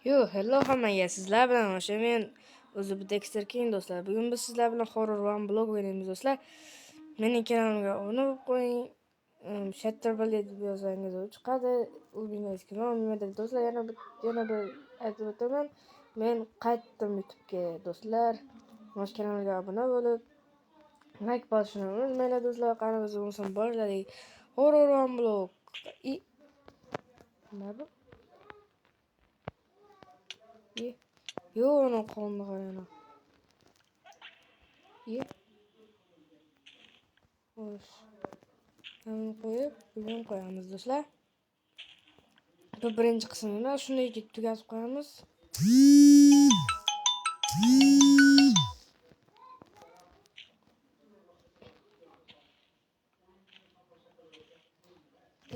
Yo, hello hammaga. Sizlar bilan o'sha men o'zi bu Dexter King do'stlar. Bugun biz sizlar bilan horror one blog o'ynaymiz do'stlar. Mening kanalimga obuna bo'lib qo'ying. Shatterball deb yozsangiz u chiqadi. O'zingiz kanal nima deb do'stlar yana bir aytib o'taman. Men qaytdim YouTube'ga do'stlar. Mana kanalimga obuna bo'lib like bosishni unutmanglar do'stlar. Qani biz bo'lsin boshladik. Horror one blog. Nima bu? Yo, onu qoldi yana. Xo'sh. Hamma qo'yib, bugun qo'yamiz do'stlar. Bu birinchi qism emas, shunday tugatib qo'yamiz.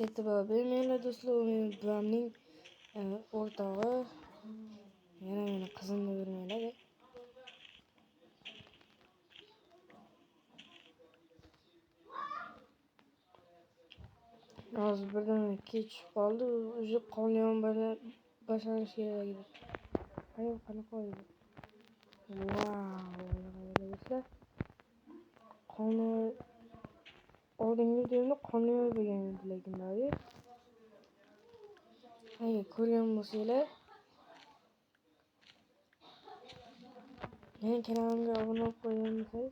E'tibor bermanglar do'stlar, u mening buvamning o'rtog'i. Yana meni qizimni bermanglar. Hozir birdan kech qoldi, o'zi qonyon bilan boshlanish kerak edi. Hayır, qanaqa edi? Do'stlar. Qoni oldingi videomda qonyon bo'lgan edi lekin hozir. Hayır, ko'rgan bo'lsanglar, mening kanalimga obuna bo'lib qo'ygansiz.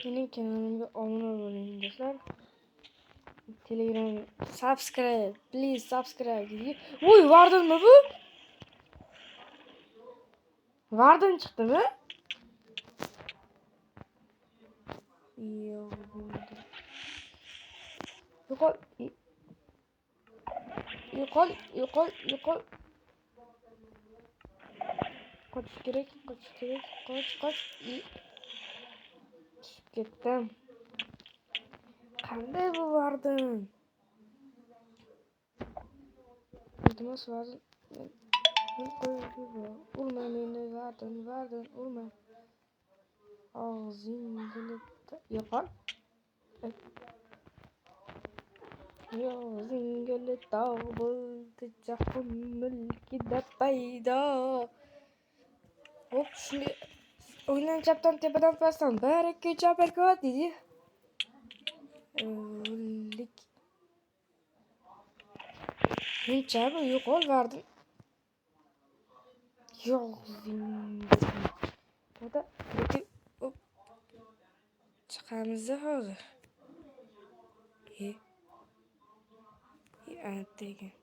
Mening kanalimga obuna bo'ling do'stlar. Telegram subscribe, please subscribe. Uy, vardimmi bu? Vardim chiqdimi? Yo'q. Yo'qol. Qochish kerak. Qoch. Tushib ketdim. Qanday bu vardim? Iltimos vardim. Urma meni, vardim, urma. Og'zingni yo'qol. Yozingli tog' bo'ldi jahon mulkida paydo. Hop, shunday o'ylan chapdan tepadan pastdan bir ikki uch uppercut deydi. O'lik. Mencha bu yo'qol vardim. Yozingli. Hadi hop. Chiqamiz hozir. Antegan.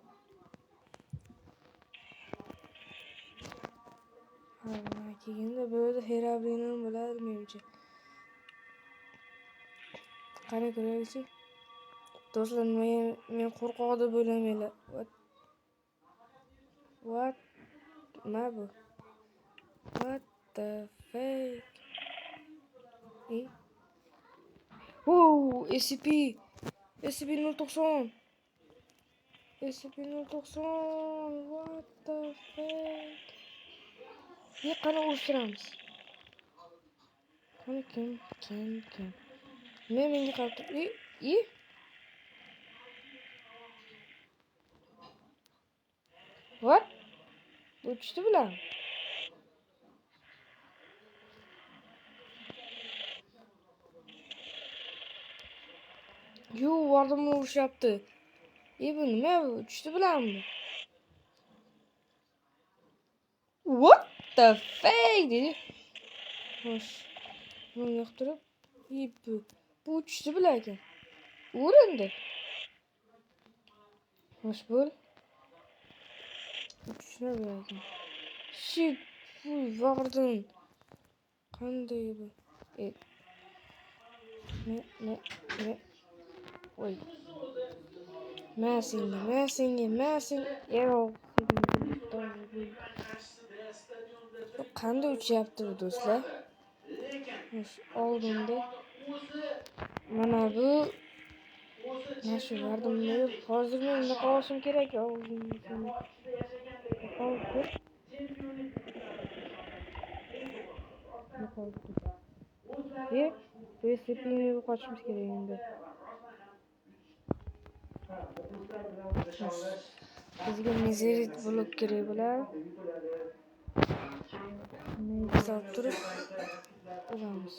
Keyinda böyle herabinim bo'ladi menimcha. Qani ko'raylik. Do'stlar, men qo'rqoq deb o'ylamanglar. What? Nima bu? What the fuck? SCP 090. SCP-090. What the fuck? Qani o'shiramiz. Qani kim? Menga qarab What? Uchdi bilan. Yo, vardim urishyapti. Bu nima bu? Uchdi bilanmi? What the fuck dedi. Xo'sh. Buni yoqtirib, bu uchdi bilan ekan. Urindi. Xo'sh bo'l. Uchishni bilan ekan. Shit, vardim. Qanday bu? Ne. Oy. Massing. Yo'q. Qanday uchyapti bu do'stlar? Oldinda mana bu nashu vardimni hozir men nima qilishim kerak? Bu SCP'ni yo'qotishimiz kerak endi. Bizga mezerit blok kerak bo'ladi. Nega solib turib olamiz.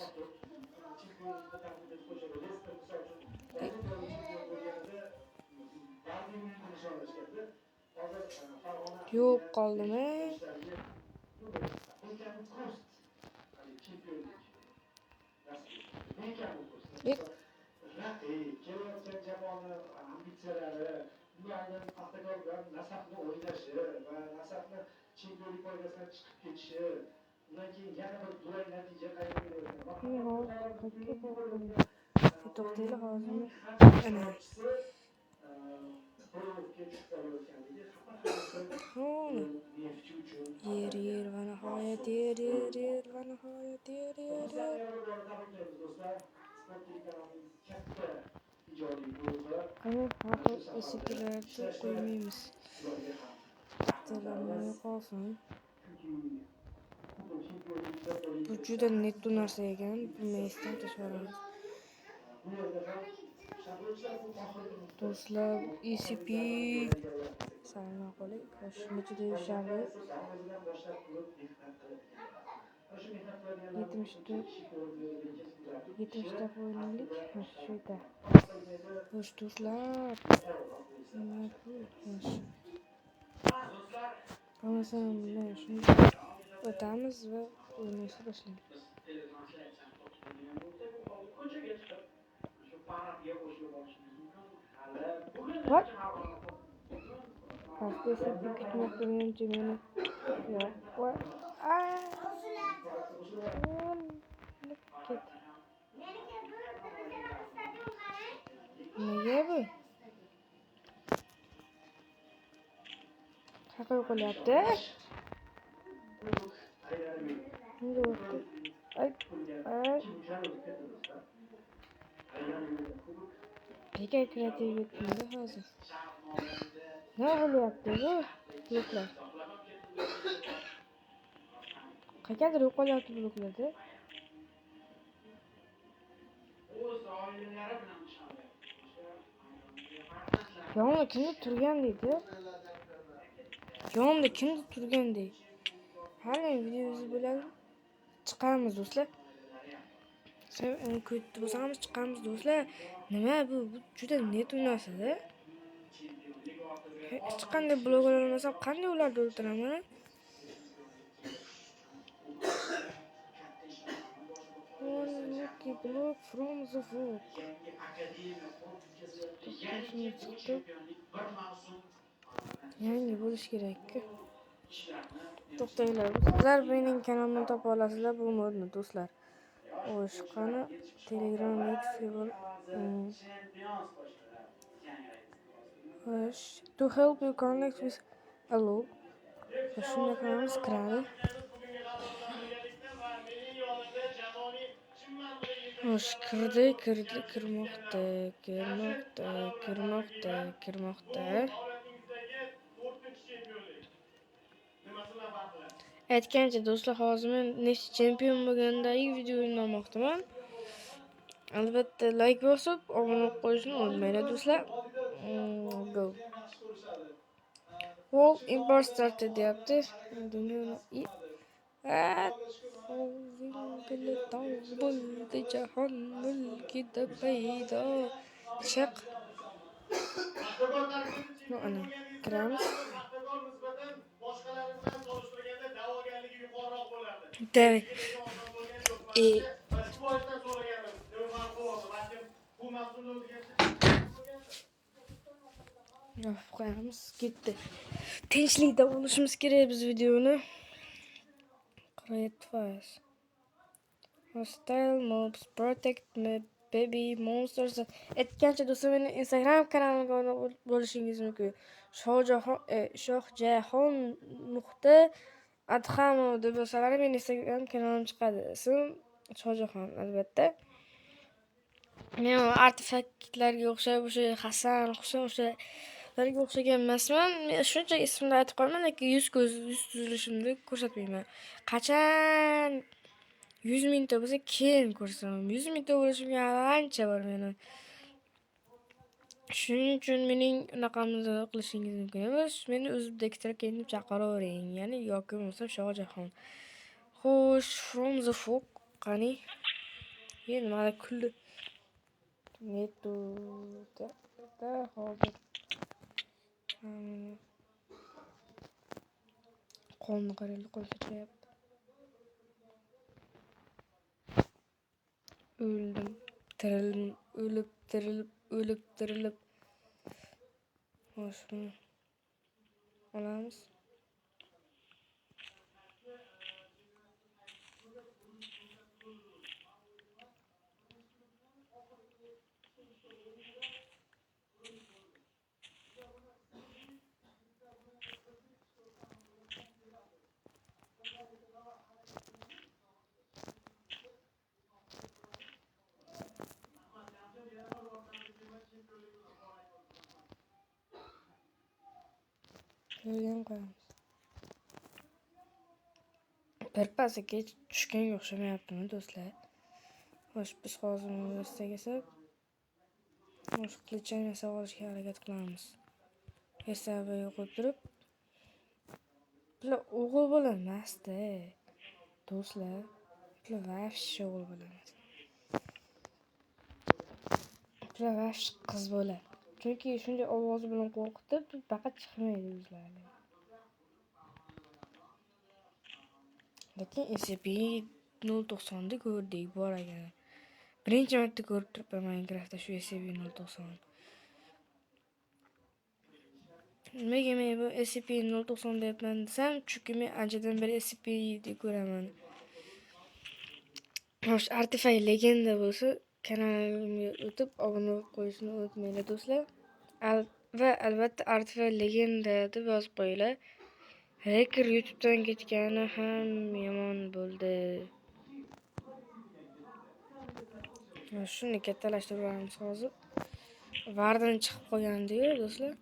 Yo'q qoldimi? Kelayotgan jamoani ambitsiyalari, ularning Paxtakor bilan Nasafni o'ynashi va Nasafni chempionlik poygasidan chiqib ketishi, undan keyin yana bir durang natija qayd etilgan. To'xtaylik hozir. Ana. Yer va nihoyat yer va nihoyat yer. Qani haqi eskilarni qo'ymaymiz. Talamay qolsin. Bu juda netto narsa ekan. Bilmaysizdan tashqari. Do'stlar, ECP salom qo'ying. Qo'shimcha deyishadi. 70 ta qo'yaylik. Shu yerda. Xo'sh do'stlar. Nima bu? Bo'lmasam bilan shuni o'tamiz va o'ynashni boshlaymiz. What? Pastda esa kutmoqdamanchi meni. Yo'q. What? Ket. Nega bu? Qanaqa qo'lyapti? Ay. Nega kreativ yetmadi hozir? Nima bo'lyapti bu? Bloklar. Qayerdir yo'qolyapti bloklarda. Yonida kimdir turgan deydi. Yonida kimdir turgan deydi. Hali videomiz bo'ladi. Chiqamiz do'stlar. Sen ko'tib bo'lsangiz chiqamiz do'stlar. Nima bu? Bu juda net narsa-da. Hech qanday blok olmasam qanday ularni o'ldiraman? Lucky block from the book. Yangi bo'lish kerak-ku. To'xtanglar. Sizlar mening kanalimni topa olasizlar bu modni do'stlar. Xo'sh, qani Telegram X Xo'sh, to help you connect with Allo. Shunday qilamiz, kiradi. Xo'sh, kirmoqda. Aytgancha do'stlar, hozir men nechta chempion bo'lgandagi video o'ynamoqdaman. Albatta like bosib, obuna bo'lib qo'yishni unutmanglar do'stlar. Go. World import started deyapti. Dunyoni bo'ldi jahon mulkida paydo. Chiq. Ana, kiramiz. Davay. Qo'yamiz, ketdi. Tinchlikda bo'lishimiz kerak biz videoni. Create files. Hostile mobs protect me baby monsters. Aytgancha do'stlar, meni Instagram kanalimga obuna bo'lishingiz mumkin. Shohjahon.adhamov deb yozsalar men Instagram kanalim chiqadi. Ism Shohjahon albatta. Men artefaktlarga o'xshab o'sha Hasan, Husayn o'shalarga o'xshagan emasman. Men shuncha ismni aytib qo'yaman, lekin yuz tuzilishimni ko'rsatmayman. Qachon 100 mingta bo'lsa keyin ko'rsataman. 100 mingta bo'lishimga ancha bor meni. Shuning uchun mening unaqamni qilishingiz mumkin emas. Meni Uzbekistan deb chaqiravering, ya'ni yoki bo'lmasam Shohjahon. Xo'sh, From the Fog qani? Endi mana kuldi. Metoda hozir qonni qaraylik, qo'l sachrayapti. O'ldim, tirildim, o'lib, tirilib, o'lib, tirilib. Xo'sh, buni olamiz. Ko'rgan qo'yamiz. Birpasga tushganga o'xshamayaptimi, do'stlar? Xo'sh, biz hozir universitetiga kelsak, o'sha qilichni yasab olishga harakat qilamiz. Hisobiga qo'yib turib, bular o'g'il bola emas-da, do'stlar. Bular vafsh o'g'il bola emas. Bular vafsh qiz bola. Chunki shunday ovozi bilan qo'rqitib, faqat chiqmaydi o'zlari. Lekin SCP-090 ni ko'rdik bor ekan. Birinchi marta ko'rib turibman Minecraftda shu SCP-090. Nimaga men bu SCP-090 deyapman desam, chunki men anchadan beri SCP deb ko'raman. Xo'sh, Artifact Legenda bo'lsa, kanalimga o'tib obuna bo'lib qo'yishni unutmanglar do'stlar. Va albatta Artifact Legenda deb yozib qo'yinglar. Hacker YouTube'dan ketgani ham yomon bo'ldi. Shuni kattalashtiramiz hozir. Vardan chiqib qolgandi-ku do'stlar.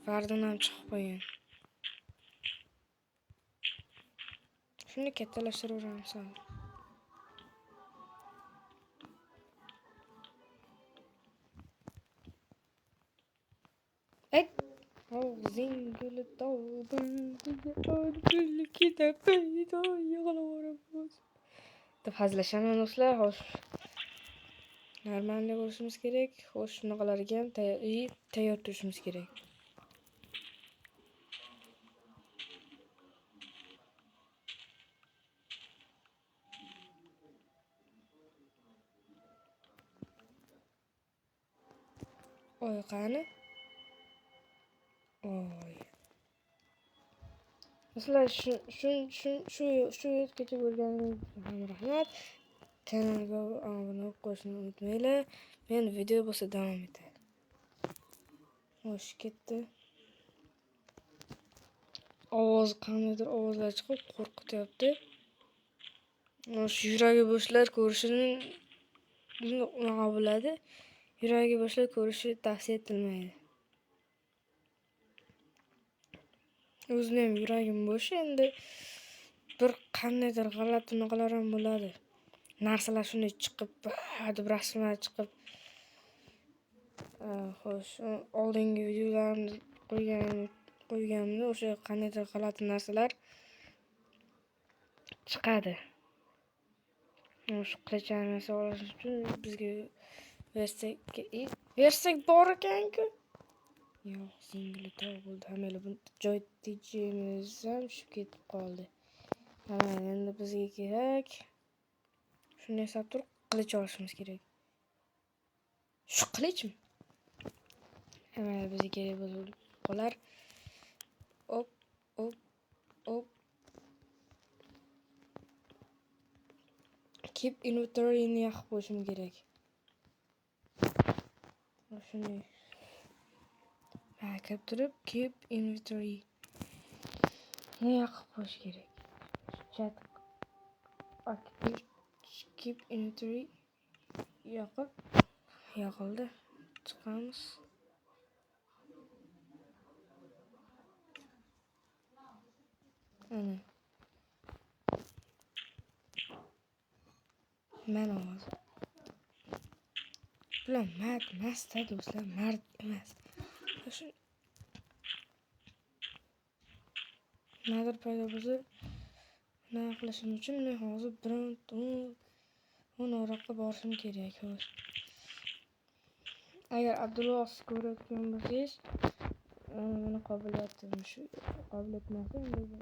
Vardan ham chiqib qolgan. Shuni kattalashtiramiz hozir. Ağzingili tavbül kitap peyda yağlavarımız. Deb hazillashaman do'stlar. Xo'sh. Normalniy bo'lishimiz kerak. Xo'sh, shunaqalarga ham tayyor turishimiz kerak. Oy qani? Oy. Do'stlar, shu yergacha bo'lganingiz uchun rahmat. Kanalga obuna bo'lishni unutmanglar. Men video bo'lsa davom etadi. Xo'sh, ketdi. Ovoz qandaydir ovozlar chiqib qo'rqityapti. Shu yuragi bo'shlar ko'rishini unaqa bo'ladi. Yuragi bo'shlar ko'rishi tavsiya etilmaydi. O'zim ham yuragim bo'sh, endi bir qandaydir g'alati unaqalar ham bo'ladi. Narsalar shunday chiqib, deb rasmlar chiqib. Xo'sh, oldingi videolarimni qo'yganimda o'sha qandaydir g'alati narsalar chiqadi. Shu qilichlarni yasab olish uchun bizga versak bor ekan-ku. Yo'q, singli tog' bo'ldi. Hammalar bu joy tejimiz ham tushib ketib qoldi. Mana endi bizga kerak. Shuni yasab turib qilich olishimiz kerak. Shu qilichmi? Mana bizga kerak bo'lib qolar. Hop. Keep inventory'ni yoqib qo'yishim kerak. Shuni kirib turib, keep inventory ni yoqib qo'yish kerak. Chat keep inventory yoqildi. Chiqamiz. Mana hozir. Shular mard emasda do'stlar, mard emas. Shu nimadir paydo bo'lsa, nima qilishim uchun men hozir biron nariroqqa borishim kerak. Agar Abdulla ko'rayotgan bo'lsangiz, meni qobiliyatim shu qobiliyat emas endi bu.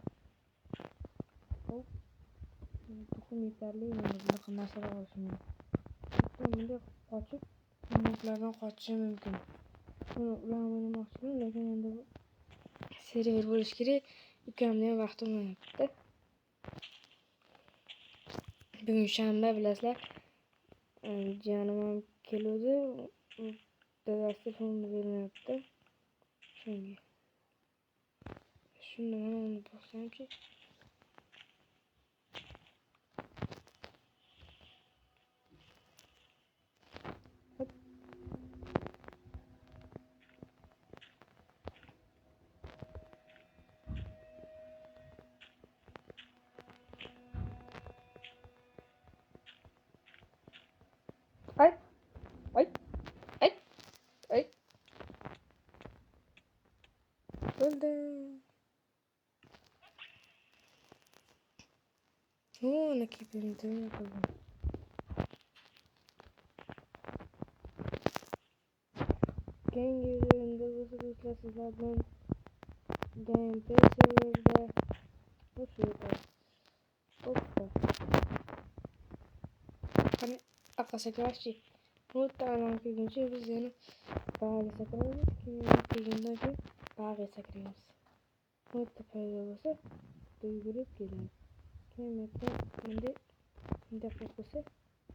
Hop, tuxum yetarli mana bunaqa narsalar olishim mumkin. Bunday qochib, ulardan qochishim mumkin. Buni ularni o'ynamoqchiman, lekin endi bu server bo'lish kerak. Ukamni ham vaqti bo'lmayapti. Bugun shanba bilasizlar. Jiyanim ham keluvdi. Dadasi telefonini bermayapti. Shunga. Shunda mana uni boqsamchi. Ay. Öldüm. Ne kibimde yapalım. Gengilerinde bu sizlerden gameplay serverda bu şurada. Hoppa. Hani akasakashi. Bu tane kibimci biz yani bağlı sakarız ki kibimdeki bağlı sakarız. Bu da payda olsa duygurup gelir. Kıymetli şimdi fokusu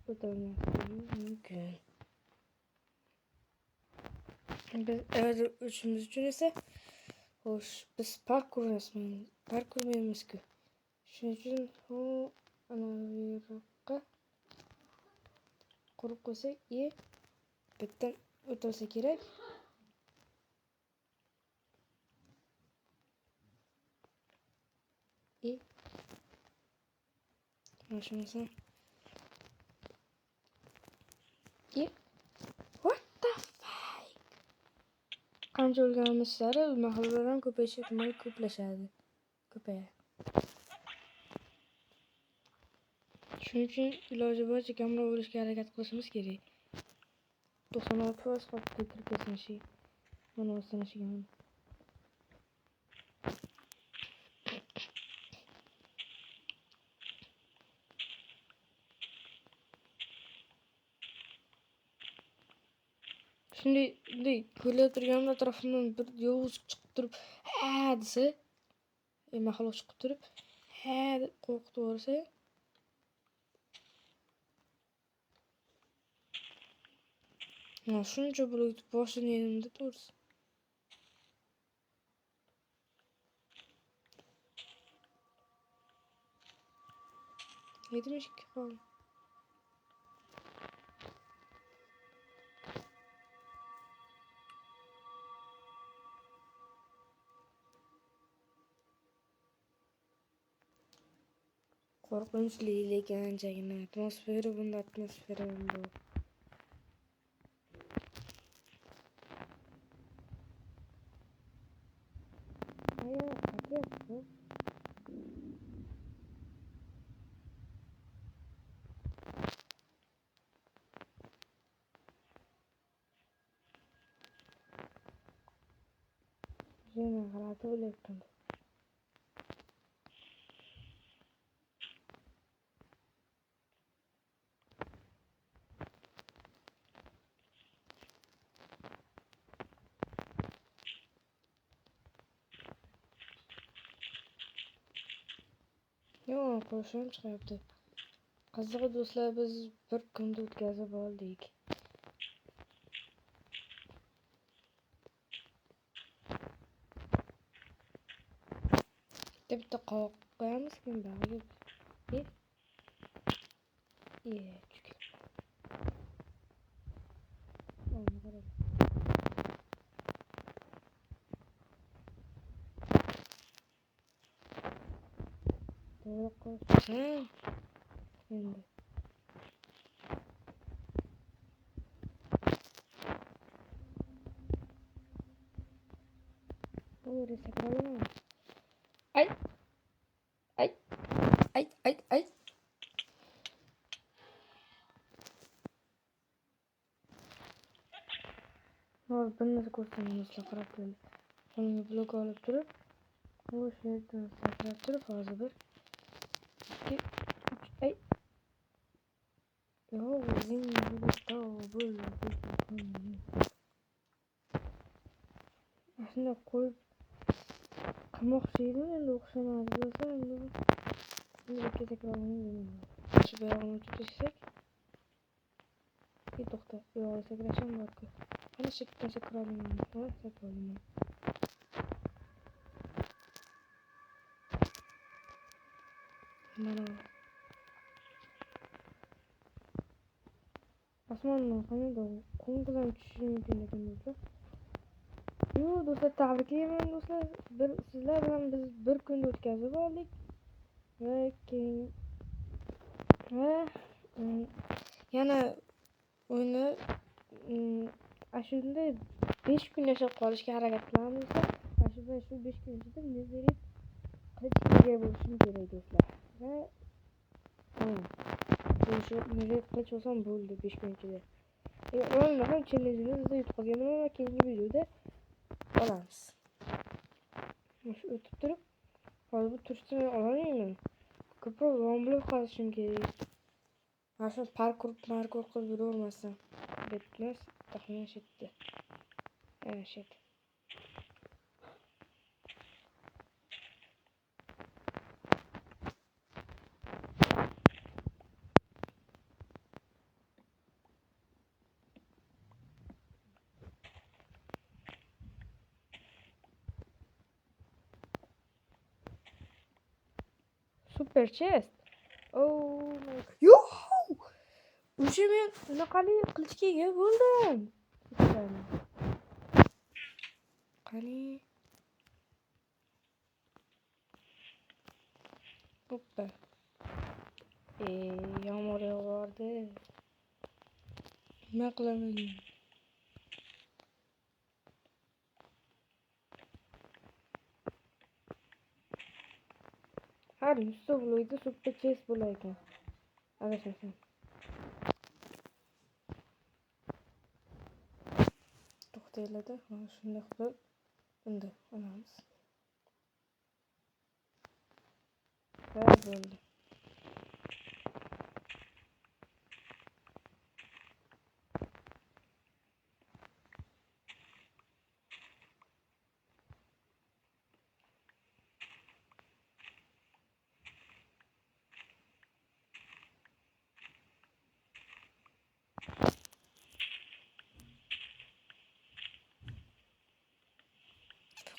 bu da mümkün. Biz evet üçümüz için ise hoş biz parkur yapmayız ki. Şunun için o anavirokka kurup koysak iyi. Bitten ötürse gerek. İyi. Başımıza. İyi. What the fuck? Qancha o'lganimiz sari mahallalar ham ko'payishi ehtimoli ko'plashadi. Ko'payadi. Shuning uchun iloji boricha kamroq o'lishga harakat qilishimiz kerak. 96% qolibdi kirgizilishi. Mana o'sinishiga. Shunday ko'rib turganimda atrofimdan bir yovuz chiqib turib, ha desa, mahluq chiqib turib, ha deb qo'rqitib yuborsa, shuncha bo'lib boshini yenimda to'g'risi. Yetmish ikki qoldi. Qo'rqinchli lekin anchagina atmosfera bunda atmosfera bor. Ayo, qayerda? Yana g'alati bo'lyapti. Yo'q, qo'shim chiqyapti. Qizig'i do'stlar, biz bir kunda o'tkazib oldik. Bitta qovoq qo'yamiz kim bag'iga. Chuk. To'g'ri qo'ysin. Endi oraya sakralamam. Ay. Ay. Ay ay ay. Hozir bir narsa ko'rsangiz qarab qo'ying. Qo'limga blok olib turib, o'sha yerdan sakrab turib, hozir 1 2 3 ay. Yo, o'zing bo'l. Shunday qo'yib qilmoqchi edim, endi o'xshamadi bo'lsa, endi ikki takrorlayman. Shu buyog'ini tutishsak. To'xta, buyog'iga sakrashim bor-ku. Ana shu yerdan sakralayman. Ha, sakralayman. Mana. Osmondan qanday qo'ng'izdan tushishi mumkin ekan do'stlar. Yo do'stlar, tabriklayman do'stlar. Sizlar bilan biz bir kun o'tkazib oldik. Va keyin yana o'yinni shunda 5 kun yashab qolishga harakat qilamiz. Shu 5 kun ichida Nezerit qilichga bo'lishim kerak do'stlar. Va o'sha Nezerit qilich olsam bo'ldi 5 kun ichida. O'yinlarni challenge'ni yutib qolganman va keyingi videoda olamiz. Shu o'tib turib, hozir bu turistni olamayman. Ko'proq romblov qilishim kerak. Mana parkur qilib yuravermasam. Bitmas, taxminan shetdi. Ana shet. Super chest. Oh my god. Yo! O'sha men unaqali qilichga ega bo'ldim. Qani? Hoppa. Yomg'ir yog'ardi. Nima qilaman? Har 100 so'mlikda super chest bo'lar ekan. Adashmasam. To'xtaylarda, shunday qilib bunday olamiz. Va bo'ldi.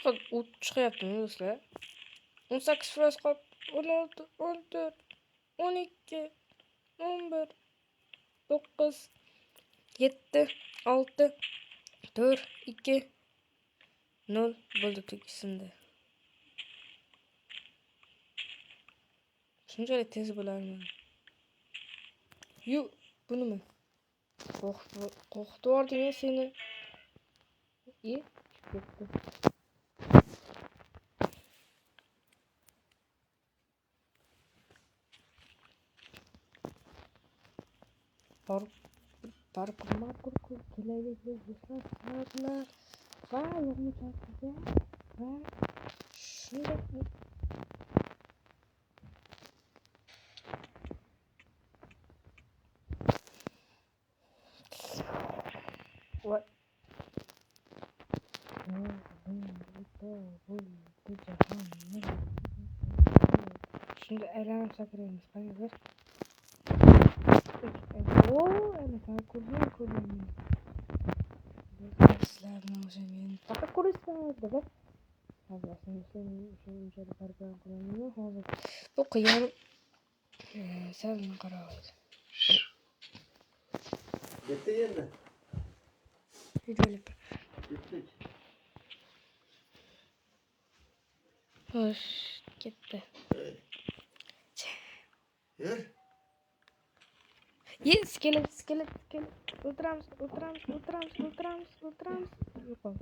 Faqat o't chiqayaptimi do'stlar? 18 qolib, 16, 14, 12, 11, 9, 7, 6, 4, 2, 0 bo'ldi tekisinde. Shunchalik tez bo'larmi? Yu, bu nima? Qo'rqitib yubording seni. Ketdi. Parkur kelaylik do'stlar, saatlar va yog'murchasiga va shunday what shunday aylanib sakraymiz. Qani bir ana parkurni ko'rmayman. Sizlar bilan o'sha men faqat ko'rasiz deb. Hozir shunchalik parkur qilmayman. Hozir bu qiyin sal qaraydi. Bitti endi. Videolip. Bitdik. Hoş gitti. Yer. Iskelet. Ultrams. Yok.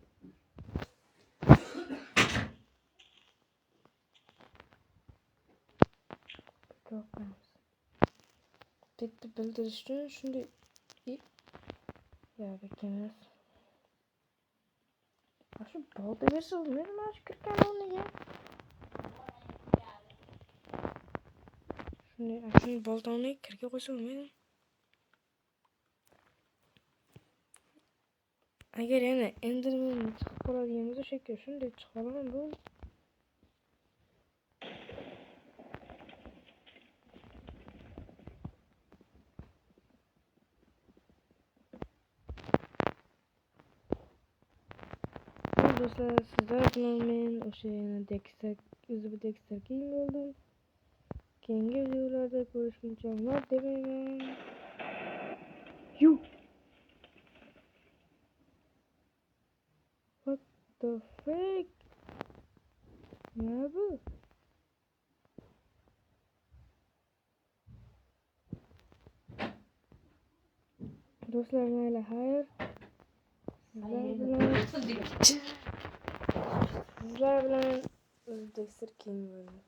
Javob beramiz. Debdi bildirish uchun shunday yo'q emas. Shu bolta bersa bo'lmaydi, mana shu kirgan o'rniga. Shuni boltani kirga qo'ysa bo'lmaydi. Agar yana Enderman chiqib qoladigan bo'lsa, o'sha yerga shunday chiqib qolaman bo'ldi. Do'stlar, sizlar bilan men o'sha yana Dexter King bo'ldim. Keyingi videolarda ko'rishguncha umid demayman. What the fuck? Nima bu? Do'stlar, mayli, xayr. Sizlar bilan Dexter King bo'ldi.